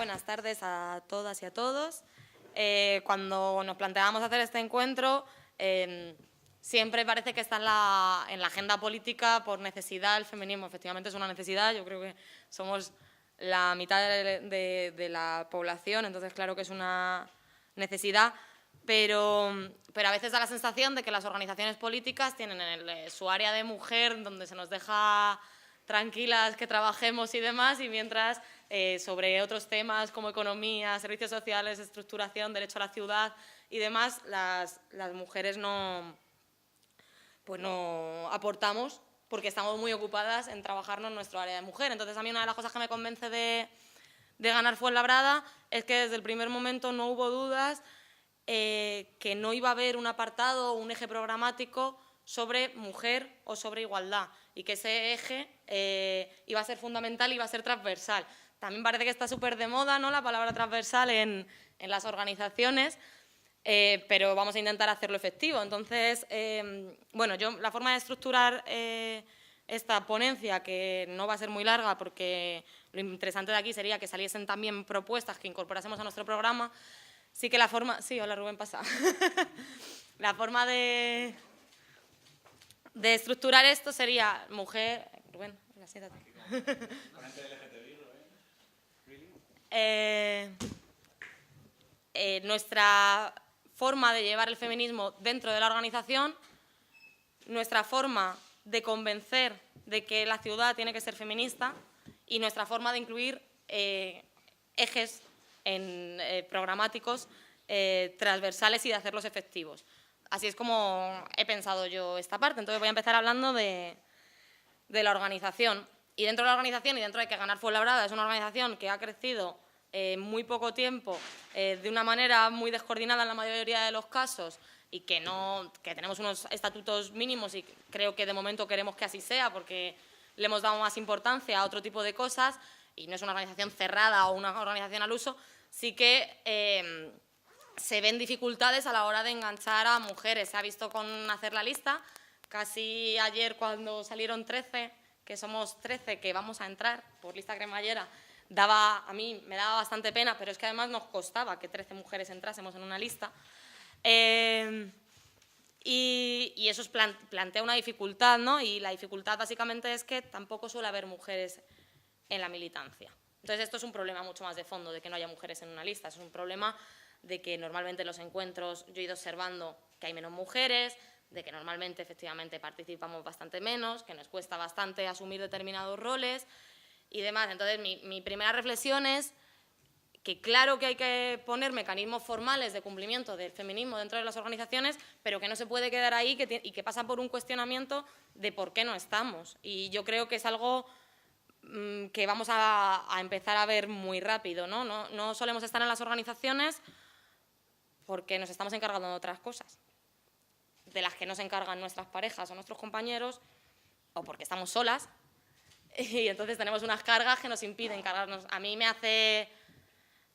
buenas tardes a todas y a todos. Cuando nos planteábamos hacer este encuentro, siempre parece que está en la agenda política por necesidad el feminismo. Efectivamente es una necesidad, yo creo que somos la mitad de la población, entonces claro que es una necesidad, pero a veces da la sensación de que las organizaciones políticas tienen su área de mujer donde se nos deja tranquilas que trabajemos y demás, y mientras sobre otros temas como economía, servicios sociales, estructuración, derecho a la ciudad y demás, las mujeres no aportamos porque estamos muy ocupadas en trabajarnos en nuestro área de mujer. Entonces, a mí una de las cosas que me convence de ganar Fuenlabrada es que desde el primer momento no hubo dudas que no iba a haber un apartado o un eje programático sobre mujer o sobre igualdad, y que ese eje iba a ser fundamental y iba a ser transversal. También parece que está súper de moda, ¿no?, la palabra transversal en las organizaciones, pero vamos a intentar hacerlo efectivo. Entonces, bueno, la forma de estructurar esta ponencia, que no va a ser muy larga porque lo interesante de aquí sería que saliesen también propuestas que incorporásemos a nuestro programa. Sí que la forma... Sí, hola Rubén, pasa. La forma de estructurar esto sería mujer... Rubén, siéntate. Nuestra forma de llevar el feminismo dentro de la organización, nuestra forma de convencer de que la ciudad tiene que ser feminista y nuestra forma de incluir ejes programáticos transversales y de hacerlos efectivos. Así es como he pensado yo esta parte. Entonces voy a empezar hablando de la organización. Y dentro de la organización, y dentro de que Ganar Fuenlabrada es una organización que ha crecido en muy poco tiempo, de una manera muy descoordinada en la mayoría de los casos, y que tenemos unos estatutos mínimos, y creo que de momento queremos que así sea porque le hemos dado más importancia a otro tipo de cosas y no es una organización cerrada o una organización al uso, sí que se ven dificultades a la hora de enganchar a mujeres. Se ha visto con hacer la lista. Casi ayer, cuando salieron 13, que somos 13 que vamos a entrar por lista cremallera, a mí me daba bastante pena, pero es que además nos costaba que 13 mujeres entrásemos en una lista. Y eso plantea una dificultad, ¿no? Y la dificultad básicamente es que tampoco suele haber mujeres en la militancia. Entonces esto es un problema mucho más de fondo, de que no haya mujeres en una lista. Es un problema de que normalmente en los encuentros yo he ido observando que hay menos mujeres, de que normalmente efectivamente participamos bastante menos, que nos cuesta bastante asumir determinados roles y demás. Entonces mi primera reflexión es que claro que hay que poner mecanismos formales de cumplimiento del feminismo dentro de las organizaciones, pero que no se puede quedar ahí y que pasa por un cuestionamiento de por qué no estamos. Y yo creo que es algo que vamos a empezar a ver muy rápido, ¿no? No solemos estar en las organizaciones porque nos estamos encargando de otras cosas, de las que no se encargan nuestras parejas o nuestros compañeros, o porque estamos solas, y entonces tenemos unas cargas que nos impiden cargarnos. A mí me hace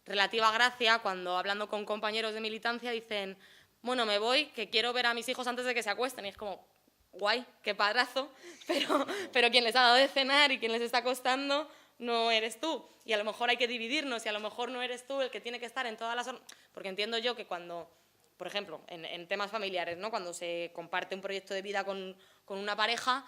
relativa gracia cuando, hablando con compañeros de militancia, dicen, bueno, me voy, que quiero ver a mis hijos antes de que se acuesten. Y es como, guay, qué padrazo, pero quien les ha dado de cenar y quien les está acostando no eres tú. Y a lo mejor hay que dividirnos y a lo mejor no eres tú el que tiene que estar en todas las... Porque entiendo yo que cuando, por ejemplo, en temas familiares, ¿no?, cuando se comparte un proyecto de vida con una pareja,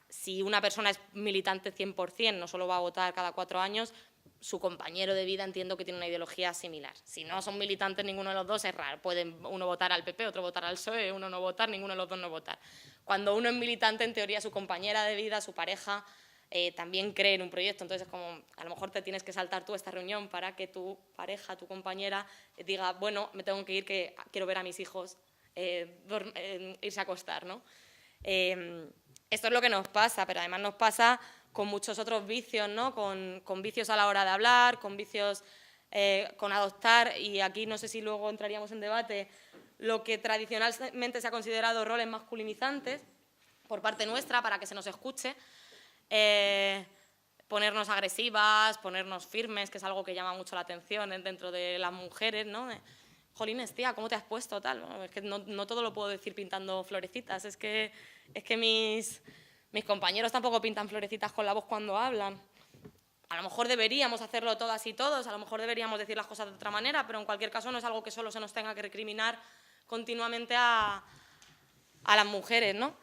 si una persona es militante 100%, no solo va a votar cada 4 años, su compañero de vida entiendo que tiene una ideología similar. Si no son militantes ninguno de los dos, es raro. Pueden uno votar al PP, otro votar al PSOE, uno no votar, ninguno de los dos no votar. Cuando uno es militante, en teoría, su compañera de vida, su pareja, también cree en un proyecto. Entonces, es como, a lo mejor te tienes que saltar tú esta reunión para que tu pareja, tu compañera, diga, bueno, me tengo que ir, que quiero ver a mis hijos irse a acostar, ¿no? Esto es lo que nos pasa, pero además nos pasa con muchos otros vicios, ¿no? Con vicios a la hora de hablar, con vicios con adoptar, y aquí no sé si luego entraríamos en debate, lo que tradicionalmente se ha considerado roles masculinizantes por parte nuestra para que se nos escuche, ponernos agresivas, ponernos firmes, que es algo que llama mucho la atención dentro de las mujeres, ¿no? Jolines, tía, ¿cómo te has puesto? Tal. Bueno, es que no todo lo puedo decir pintando florecitas, es que mis compañeros tampoco pintan florecitas con la voz cuando hablan. a lo mejor deberíamos hacerlo todas y todos, a lo mejor deberíamos decir las cosas de otra manera, pero en cualquier caso no es algo que solo se nos tenga que recriminar continuamente a las mujeres, ¿no?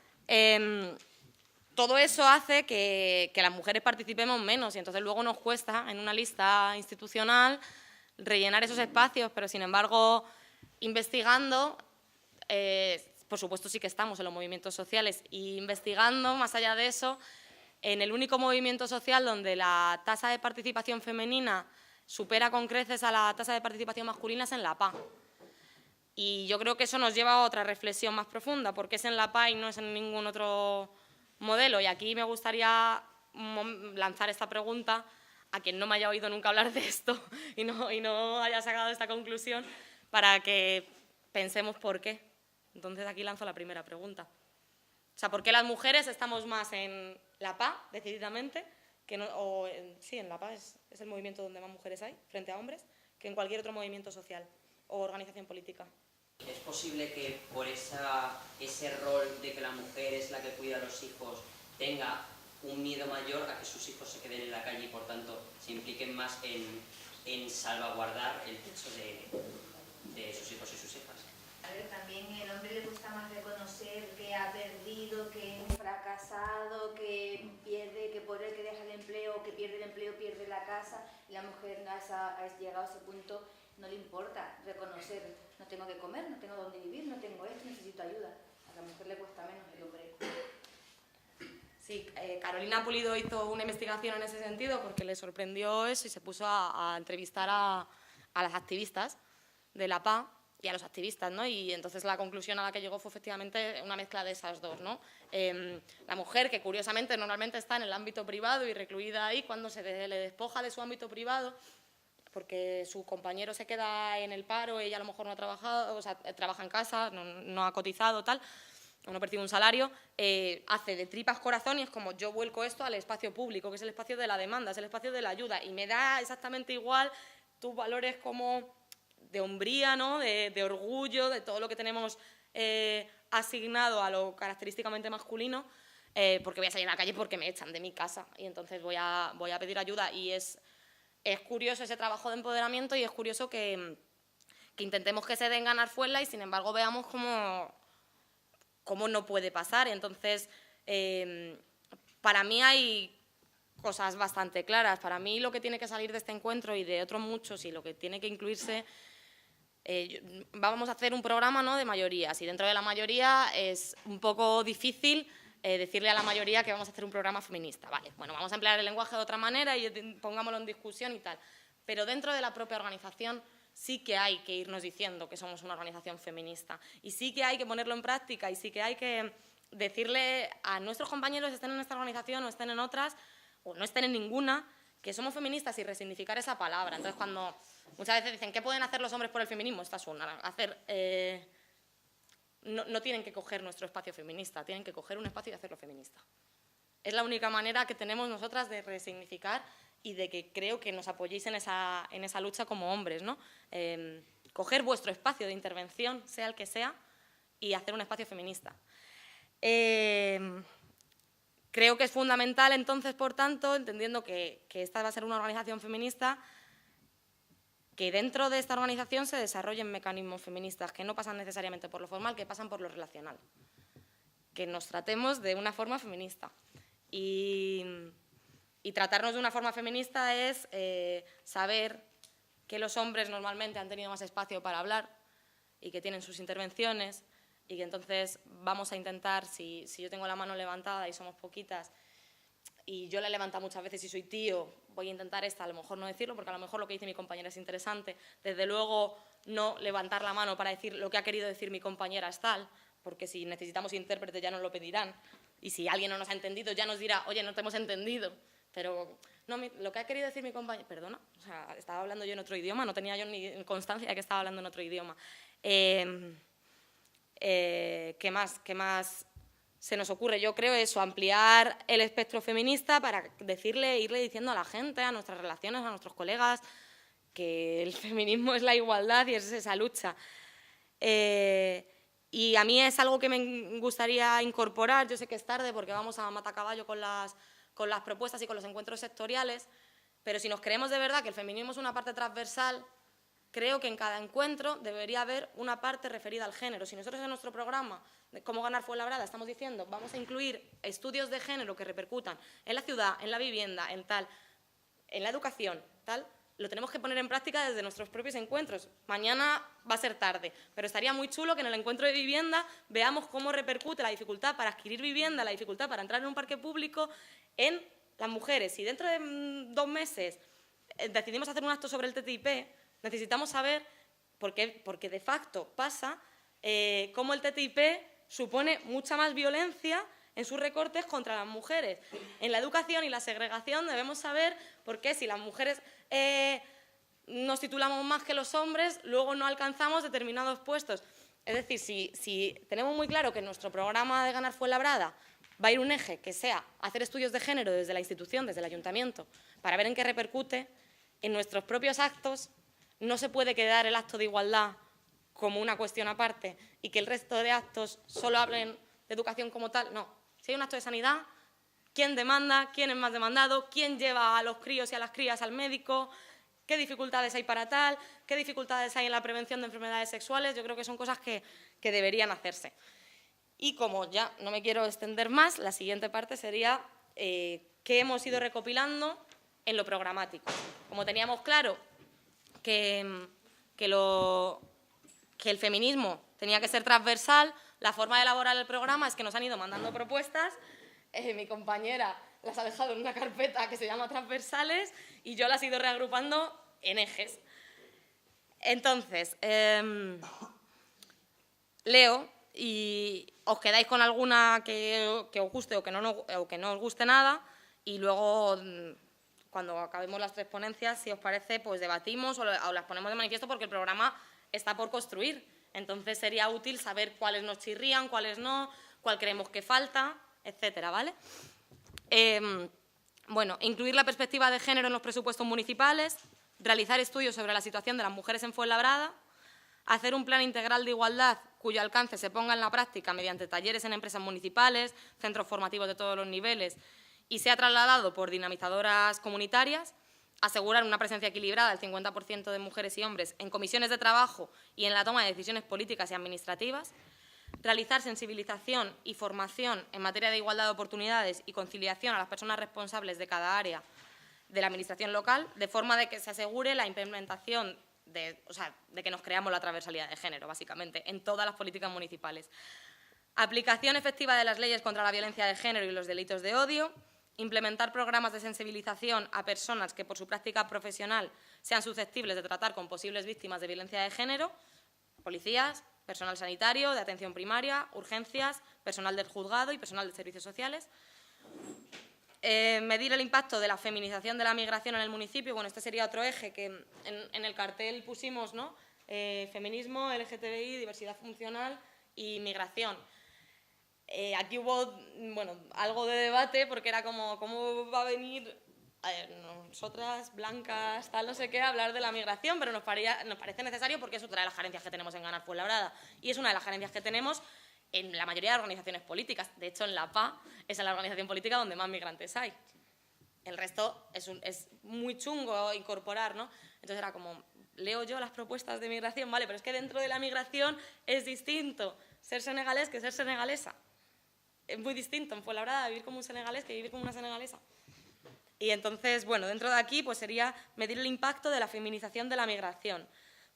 Todo eso hace que las mujeres participemos menos y entonces luego nos cuesta en una lista institucional rellenar esos espacios, pero sin embargo, investigando, por supuesto sí que estamos en los movimientos sociales, y investigando, más allá de eso, en el único movimiento social donde la tasa de participación femenina supera con creces a la tasa de participación masculina es en la PA. Y yo creo que eso nos lleva a otra reflexión más profunda, porque es en la PA y no es en ningún otro modelo. Y aquí me gustaría lanzar esta pregunta a quien no me haya oído nunca hablar de esto y no haya sacado esta conclusión, para que pensemos por qué. Entonces aquí lanzo la primera pregunta. O sea, ¿por qué las mujeres estamos más en la PA, decididamente, sí, en la PA es el movimiento donde más mujeres hay, frente a hombres, que en cualquier otro movimiento social o organización política? ¿Es posible que por ese rol de que la mujer es la que cuida a los hijos tenga un miedo mayor a que sus hijos se queden en la calle y por tanto se impliquen más en salvaguardar el techo de sus hijos y sus hijas? A ver, también el hombre le gusta más reconocer que ha perdido, que es un fracasado, que pierde, que por el que deja el empleo, que pierde el empleo, pierde la casa, y la mujer ha llegado a ese punto, no le importa reconocer, no tengo que comer, no tengo dónde vivir, no tengo esto, necesito ayuda. A la mujer le cuesta menos, el hombre. Sí, Carolina Pulido hizo una investigación en ese sentido porque le sorprendió eso y se puso a entrevistar a las activistas de la PA y a los activistas, ¿no? Y entonces la conclusión a la que llegó fue efectivamente una mezcla de esas dos, ¿no? La mujer, que curiosamente normalmente está en el ámbito privado y recluida ahí, cuando se le despoja de su ámbito privado, porque su compañero se queda en el paro, ella a lo mejor no ha trabajado, o sea, trabaja en casa, no ha cotizado, tal, o no percibe un salario, hace de tripas corazón y es como yo vuelco esto al espacio público, que es el espacio de la demanda, es el espacio de la ayuda, y me da exactamente igual tus valores como de hombría, ¿no? de orgullo, de todo lo que tenemos asignado a lo característicamente masculino, porque voy a salir a la calle porque me echan de mi casa y entonces voy a pedir ayuda. Y es curioso ese trabajo de empoderamiento y es curioso que intentemos que se den ganar fuerza y sin embargo veamos cómo no puede pasar. Entonces, para mí hay cosas bastante claras. Para mí lo que tiene que salir de este encuentro y de otros muchos y lo que tiene que incluirse, vamos a hacer un programa, ¿no?, de mayorías, y dentro de la mayoría es un poco difícil decirle a la mayoría que vamos a hacer un programa feminista. Vale, bueno, vamos a emplear el lenguaje de otra manera y pongámoslo en discusión y tal. Pero dentro de la propia organización sí que hay que irnos diciendo que somos una organización feminista y sí que hay que ponerlo en práctica y sí que hay que decirle a nuestros compañeros, estén en esta organización o estén en otras o no estén en ninguna, que somos feministas y resignificar esa palabra. Entonces, cuando muchas veces dicen, ¿qué pueden hacer los hombres por el feminismo? Esta es una. No tienen que coger nuestro espacio feminista, tienen que coger un espacio y hacerlo feminista. Es la única manera que tenemos nosotras de resignificar y de que creo que nos apoyéis en esa lucha como hombres, ¿no? Coger vuestro espacio de intervención, sea el que sea, y hacer un espacio feminista. Creo que es fundamental, entonces, por tanto, entendiendo que esta va a ser una organización feminista, que dentro de esta organización se desarrollen mecanismos feministas que no pasan necesariamente por lo formal, que pasan por lo relacional. Que nos tratemos de una forma feminista. Y tratarnos de una forma feminista es saber que los hombres normalmente han tenido más espacio para hablar y que tienen sus intervenciones, y que entonces vamos a intentar, si yo tengo la mano levantada y somos poquitas, y yo la he levantado muchas veces y soy tío, voy a intentar a lo mejor no decirlo, porque a lo mejor lo que dice mi compañera es interesante, desde luego no levantar la mano para decir lo que ha querido decir mi compañera es tal, porque si necesitamos intérprete ya nos lo pedirán, y si alguien no nos ha entendido ya nos dirá, oye, no te hemos entendido, pero no, lo que ha querido decir mi compañera, perdona, o sea, estaba hablando yo en otro idioma, no tenía yo ni constancia de que estaba hablando en otro idioma. ¿Qué más se nos ocurre? Yo creo eso, ampliar el espectro feminista para irle diciendo a la gente, a nuestras relaciones, a nuestros colegas, que el feminismo es la igualdad y es esa lucha. Y a mí es algo que me gustaría incorporar. Yo sé que es tarde porque vamos a matacaballo con las propuestas y con los encuentros sectoriales, Pero si nos creemos de verdad que el feminismo es una parte transversal, creo que en cada encuentro debería haber una parte referida al género. Si nosotros en nuestro programa de Cómo ganar Fuenlabrada estamos diciendo vamos a incluir estudios de género que repercutan en la ciudad, en la vivienda, en la educación, tal, lo tenemos que poner en práctica desde nuestros propios encuentros. Mañana va a ser tarde, pero estaría muy chulo que en el encuentro de vivienda veamos cómo repercute la dificultad para adquirir vivienda, la dificultad para entrar en un parque público en las mujeres. Si dentro de 2 meses decidimos hacer un acto sobre el TTIP, necesitamos saber, porque de facto pasa, cómo el TTIP supone mucha más violencia en sus recortes contra las mujeres. En la educación y la segregación debemos saber por qué si las mujeres nos titulamos más que los hombres, luego no alcanzamos determinados puestos. Es decir, si tenemos muy claro que en nuestro programa de Ganar Fuenlabrada va a ir un eje que sea hacer estudios de género desde la institución, desde el ayuntamiento, para ver en qué repercute, en nuestros propios actos no se puede quedar el acto de igualdad como una cuestión aparte y que el resto de actos solo hablen de educación como tal. No, si hay un acto de sanidad, ¿quién demanda? ¿Quién es más demandado? ¿Quién lleva a los críos y a las crías al médico? ¿Qué dificultades hay para tal? ¿Qué dificultades hay en la prevención de enfermedades sexuales? Yo creo que son cosas que deberían hacerse. Y como ya no me quiero extender más, la siguiente parte sería qué hemos ido recopilando en lo programático. Como teníamos claro que el feminismo tenía que ser transversal, la forma de elaborar el programa es que nos han ido mandando propuestas, mi compañera las ha dejado en una carpeta que se llama transversales y yo las he ido reagrupando en ejes. Entonces, leo y os quedáis con alguna que os guste o que no os guste nada y luego, cuando acabemos las 3 ponencias, si os parece, pues debatimos o las ponemos de manifiesto porque el programa está por construir. Entonces sería útil saber cuáles nos chirrían, cuáles no, cuál creemos que falta, etcétera, ¿vale? Bueno, incluir la perspectiva de género en los presupuestos municipales, realizar estudios sobre la situación de las mujeres en Fuenlabrada, hacer un plan integral de igualdad cuyo alcance se ponga en la práctica mediante talleres en empresas municipales, centros formativos de todos los niveles y sea trasladado por dinamizadoras comunitarias, asegurar una presencia equilibrada del 50% de mujeres y hombres en comisiones de trabajo y en la toma de decisiones políticas y administrativas, realizar sensibilización y formación en materia de igualdad de oportunidades y conciliación a las personas responsables de cada área de la administración local, de forma de que se asegure la implementación de que nos creamos la transversalidad de género, básicamente, en todas las políticas municipales. Aplicación efectiva de las leyes contra la violencia de género y los delitos de odio, implementar programas de sensibilización a personas que por su práctica profesional sean susceptibles de tratar con posibles víctimas de violencia de género, policías, personal sanitario, de atención primaria, urgencias, personal del juzgado y personal de servicios sociales. Medir el impacto de la feminización de la migración en el municipio. Bueno, este sería otro eje que en el cartel pusimos, ¿no? Feminismo, LGTBI, diversidad funcional y migración. Aquí hubo, bueno, algo de debate porque era como, ¿cómo va a venir nosotras, blancas, tal, no sé qué, a hablar de la migración? Pero nos parece necesario porque es otra de las carencias que tenemos en Ganar Fuenlabrada y es una de las carencias que tenemos en la mayoría de organizaciones políticas. De hecho, en la PA es en la organización política donde más migrantes hay. El resto es muy chungo incorporar, ¿no? Entonces era como, leo yo las propuestas de migración, vale, pero es que dentro de la migración es distinto ser senegalés que ser senegalesa. Es muy distinto en Fuenlabrada vivir como un senegalés que vivir como una senegalesa. Y entonces, bueno, dentro de aquí pues sería medir el impacto de la feminización de la migración,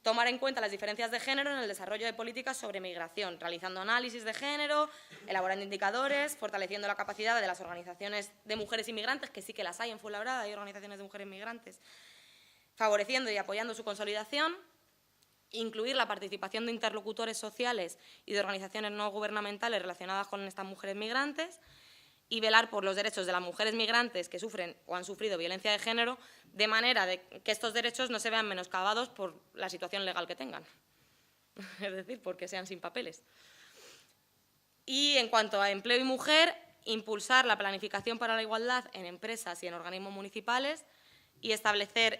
tomar en cuenta las diferencias de género en el desarrollo de políticas sobre migración, realizando análisis de género, elaborando indicadores, fortaleciendo la capacidad de las organizaciones de mujeres inmigrantes, que sí que las hay en Fuenlabrada, hay organizaciones de mujeres migrantes, favoreciendo y apoyando su consolidación, incluir la participación de interlocutores sociales y de organizaciones no gubernamentales relacionadas con estas mujeres migrantes y velar por los derechos de las mujeres migrantes que sufren o han sufrido violencia de género, de manera de que estos derechos no se vean menoscabados por la situación legal que tengan, es decir, porque sean sin papeles. Y en cuanto a empleo y mujer, impulsar la planificación para la igualdad en empresas y en organismos municipales y establecer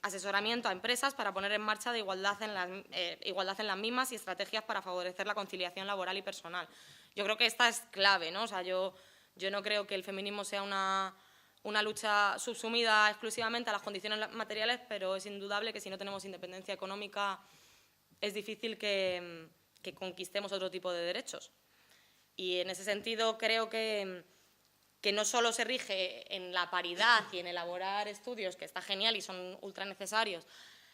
asesoramiento a empresas para poner en marcha igualdad en las mismas y estrategias para favorecer la conciliación laboral y personal. Yo creo que esta es clave, ¿no? O sea, yo no creo que el feminismo sea una lucha subsumida exclusivamente a las condiciones materiales, pero es indudable que si no tenemos independencia económica es difícil que conquistemos otro tipo de derechos. Y en ese sentido creo que no solo se rige en la paridad y en elaborar estudios, que está genial y son ultra necesarios,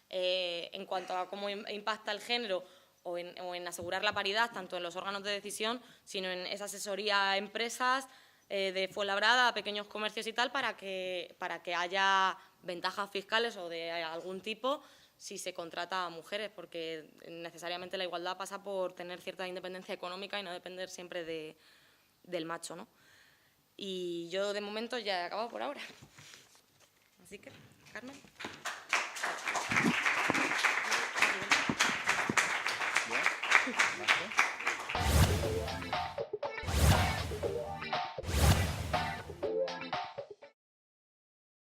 en cuanto a cómo impacta el género o en asegurar la paridad, tanto en los órganos de decisión, sino en esa asesoría a empresas, de Fuenlabrada a pequeños comercios y tal, para que haya ventajas fiscales o de algún tipo si se contrata a mujeres, porque necesariamente la igualdad pasa por tener cierta independencia económica y no depender siempre del macho, ¿no? Y yo de momento ya he acabado por ahora. Así que, Carmen. Bien, gracias.